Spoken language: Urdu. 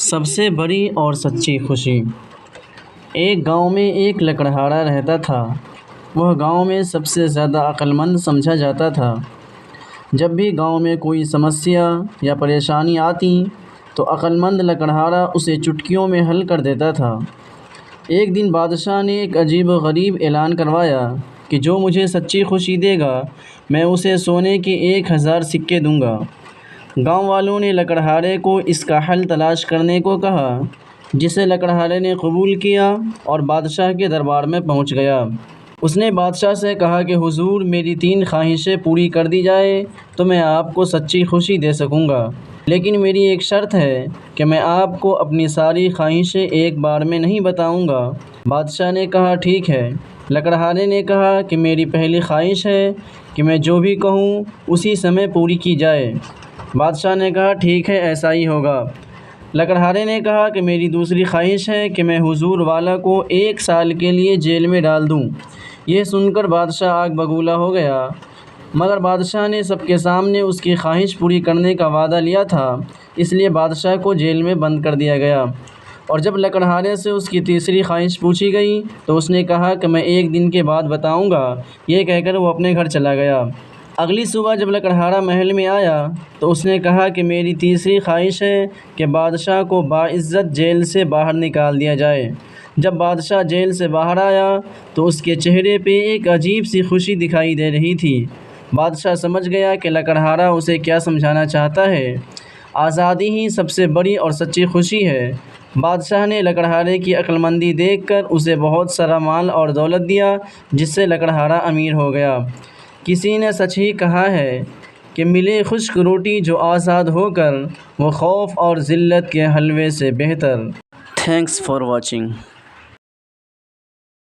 سب سے بڑی اور سچی خوشی۔ ایک گاؤں میں ایک لکڑہارا رہتا تھا۔ وہ گاؤں میں سب سے زیادہ عقل مند سمجھا جاتا تھا۔ جب بھی گاؤں میں کوئی سمسیا یا پریشانی آتی تو عقل مند لکڑہارا اسے چٹکیوں میں حل کر دیتا تھا۔ ایک دن بادشاہ نے ایک عجیب و غریب اعلان کروایا کہ جو مجھے سچی خوشی دے گا میں اسے سونے کے 1000 سکے دوں گا۔ گاؤں والوں نے لکڑہارے کو اس کا حل تلاش کرنے کو کہا، جسے لکڑہارے نے قبول کیا اور بادشاہ کے دربار میں پہنچ گیا۔ اس نے بادشاہ سے کہا کہ حضور، میری 3 خواہشیں پوری کر دی جائے تو میں آپ کو سچی خوشی دے سکوں گا، لیکن میری ایک شرط ہے کہ میں آپ کو اپنی ساری خواہشیں ایک بار میں نہیں بتاؤں گا۔ بادشاہ نے کہا ٹھیک ہے۔ لکڑہارے نے کہا کہ میری پہلی خواہش ہے کہ میں جو بھی کہوں اسی سمے پوری کی جائے۔ بادشاہ نے کہا ٹھیک ہے، ایسا ہی ہوگا۔ لکڑہارے نے کہا کہ میری دوسری خواہش ہے کہ میں حضور والا کو 1 سال کے لیے جیل میں ڈال دوں۔ یہ سن کر بادشاہ آگ بگولا ہو گیا، مگر بادشاہ نے سب کے سامنے اس کی خواہش پوری کرنے کا وعدہ لیا تھا، اس لیے بادشاہ کو جیل میں بند کر دیا گیا۔ اور جب لکڑہارے سے اس کی تیسری خواہش پوچھی گئی تو اس نے کہا کہ میں 1 دن کے بعد بتاؤں گا۔ یہ کہہ کر وہ اپنے گھر چلا گیا۔ اگلی صبح جب لکڑہارا محل میں آیا تو اس نے کہا کہ میری تیسری خواہش ہے کہ بادشاہ کو باعزت جیل سے باہر نکال دیا جائے۔ جب بادشاہ جیل سے باہر آیا تو اس کے چہرے پہ ایک عجیب سی خوشی دکھائی دے رہی تھی۔ بادشاہ سمجھ گیا کہ لکڑہارا اسے کیا سمجھانا چاہتا ہے۔ آزادی ہی سب سے بڑی اور سچی خوشی ہے۔ بادشاہ نے لکڑہارے کی عقل مندی دیکھ کر اسے بہت سارا مال اور دولت دیا، جس سے لکڑہارا امیر ہو گیا۔ کسی نے سچ ہی کہا ہے کہ ملے خشک روٹی جو آزاد ہو کر، وہ خوف اور ذلت کے حلوے سے بہتر۔ Thanks for watching.